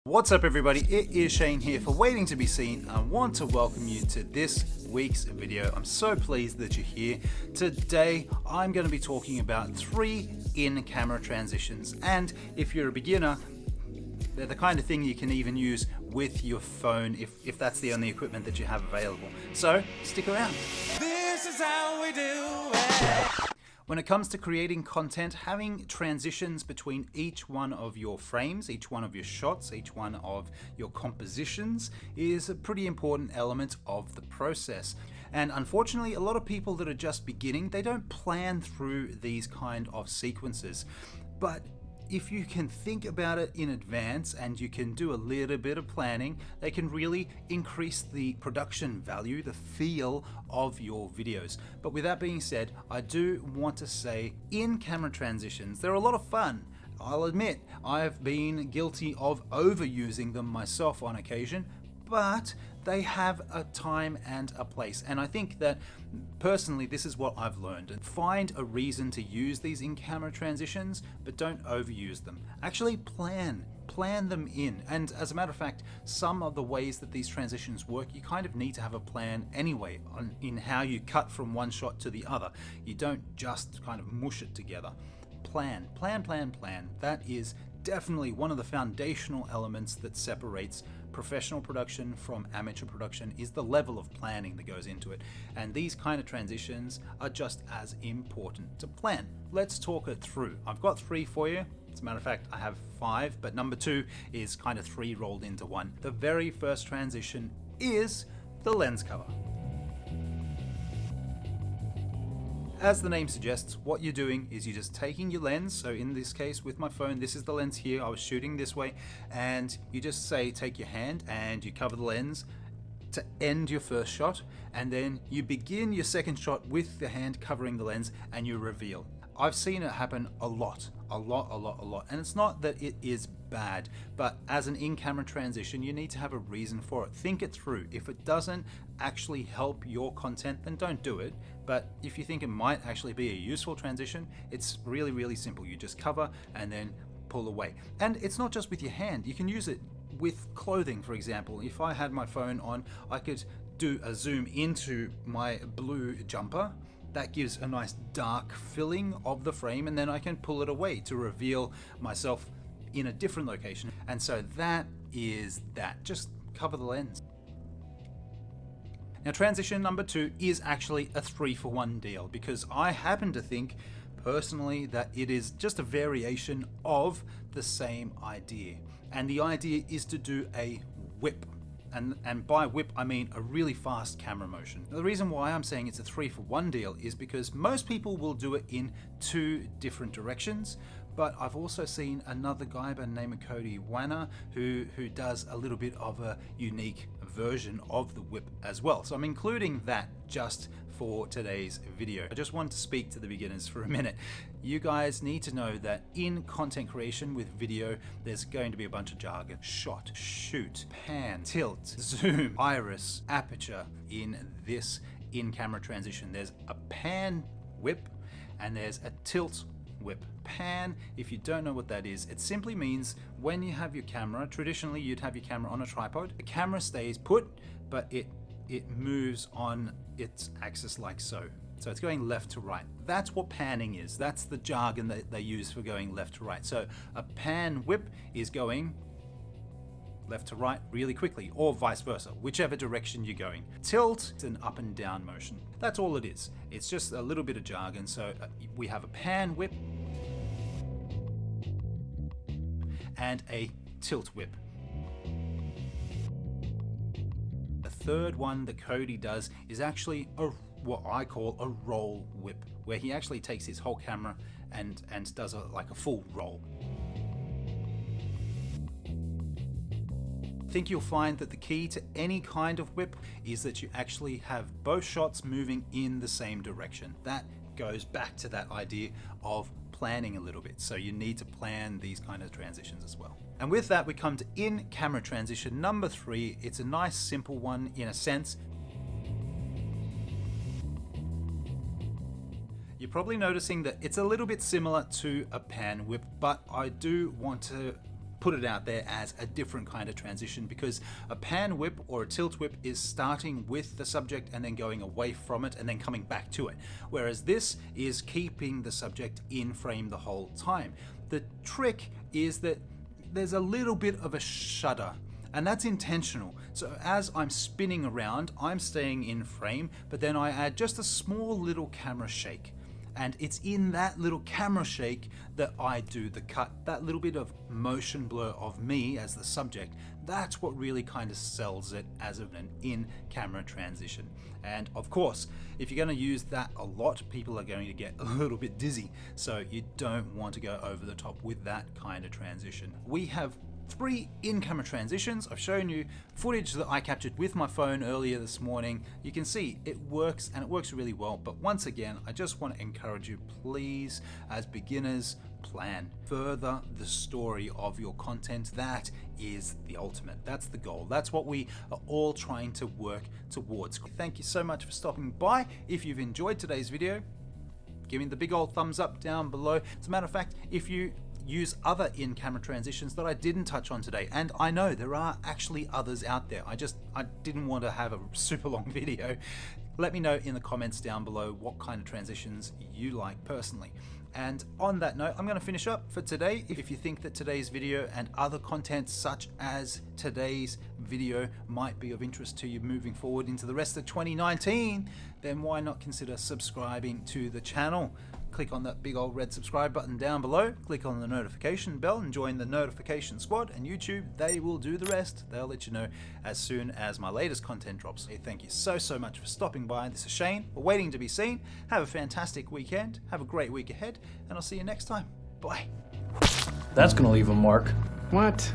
What's up everybody, it is Shane here for Waiting to Be Seen. I want to welcome you to this week's video. I'm so pleased that you're here. Today I'm going to be talking about 3 in-camera transitions, and if you're a beginner, they're the kind of thing you can even use with your phone if that's the only equipment that you have available. So stick around. This is how we do it. When it comes to creating content, having transitions between each one of your frames, each one of your shots, each one of your compositions is a pretty important element of the process. And unfortunately, a lot of people that are just beginning, they don't plan through these kind of sequences. But if you can think about it in advance and you can do a little bit of planning, they can really increase the production value, the feel of your videos. But with that being said, I do want to say in-camera transitions, they're a lot of fun. I'll admit, I've been guilty of overusing them myself on occasion, but they have a time and a place. And I think that personally, this is what I've learned. Find a reason to use these in-camera transitions, but don't overuse them. Actually plan them in. And as a matter of fact, some of the ways that these transitions work, you kind of need to have a plan anyway in how you cut from one shot to the other. You don't just kind of mush it together. Plan. That is definitely one of the foundational elements that separates professional production from amateur production, is the level of planning that goes into it. And these kind of transitions are just as important to plan. Let's talk it through. I've got 3 for you. As a matter of fact, I have 5, but number 2 is kind of 3 rolled into one. The very first transition is the lens cover. As the name suggests, what you're doing is you're just taking your lens. So in this case with my phone, this is the lens here. I was shooting this way, and you just say take your hand and you cover the lens to end your first shot, and then you begin your second shot with the hand covering the lens and you reveal. I've seen it happen a lot. And it's not that it is bad, but as an in-camera transition, you need to have a reason for it. Think it through. If it doesn't actually help your content, then don't do it. But if you think it might actually be a useful transition, it's really simple. You just cover and then pull away. And it's not just with your hand. You can use it with clothing, for example. If I had my phone on, I could do a zoom into my blue jumper. That gives a nice dark filling of the frame, and then I can pull it away to reveal myself in a different location. And so that is that. Just cover the lens. Now, transition number 2 is actually a 3-for-1 deal, because I happen to think personally that it is just a variation of the same idea. And the idea is to do a whip. And by whip, I mean a really fast camera motion. Now, the reason why I'm saying it's a 3-for-1 deal is because most people will do it in 2 different directions, but I've also seen another guy by the name of Cody Wanner who does a little bit of a unique version of the whip as well. So I'm including that just for today's video. I just want to speak to the beginners for a minute. You guys need to know that in content creation with video, there's going to be a bunch of jargon. Shot, shoot, pan, tilt, zoom, iris, aperture. In this in-camera transition, there's a pan whip and there's a tilt whip. Pan, if you don't know what that is, it simply means when you have your camera, traditionally you'd have your camera on a tripod. The camera stays put, but it moves on its axis like so. So it's going left to right. That's what panning is. That's the jargon that they use for going left to right. So a pan whip is going left to right really quickly, or vice versa, whichever direction you're going. Tilt is an up and down motion. That's all it is. It's just a little bit of jargon. So we have a pan whip and a tilt whip. The third one that Cody does is actually what I call a roll whip, where he actually takes his whole camera and does like a full roll. I think you'll find that the key to any kind of whip is that you actually have both shots moving in the same direction. That goes back to that idea of planning a little bit. So you need to plan these kind of transitions as well. And with that, we come to in-camera transition number 3. It's a nice simple one in a sense. You're probably noticing that it's a little bit similar to a pan whip, but I do want to put it out there as a different kind of transition, because a pan whip or a tilt whip is starting with the subject and then going away from it and then coming back to it, whereas this is keeping the subject in frame the whole time. The trick is that there's a little bit of a shudder, and that's intentional. So as I'm spinning around, I'm staying in frame, but then I add just a small little camera shake. And it's in that little camera shake that I do the cut. That little bit of motion blur of me as the subject, that's what really kind of sells it as an in-camera transition. And of course, if you're going to use that a lot, people are going to get a little bit dizzy. So you don't want to go over the top with that kind of transition. We have 3 in-camera transitions. I've shown you footage that I captured with my phone earlier this morning. You can see it works, and it works really well. But once again, I just want to encourage you, please, as beginners, plan. Further the story of your content. That is the ultimate. That's the goal. That's what we are all trying to work towards. Thank you so much for stopping by. If you've enjoyed today's video, give me the big old thumbs up down below. As a matter of fact, if you use other in-camera transitions that I didn't touch on today, and I know there are actually others out there, I didn't want to have a super long video, let me know in the comments down below what kind of transitions you like personally. And on that note, I'm going to finish up for today. If you think that today's video and other content such as today's video might be of interest to you moving forward into the rest of 2019, then why not consider subscribing to the channel? Click on that big old red subscribe button down below, click on the notification bell and join the notification squad, and YouTube, they will do the rest. They'll let you know as soon as my latest content drops. Hey, thank you so much for stopping by. This is Shane, we're waiting to be seen. Have a fantastic weekend, have a great week ahead, and I'll see you next time. Bye. That's gonna leave a mark. What?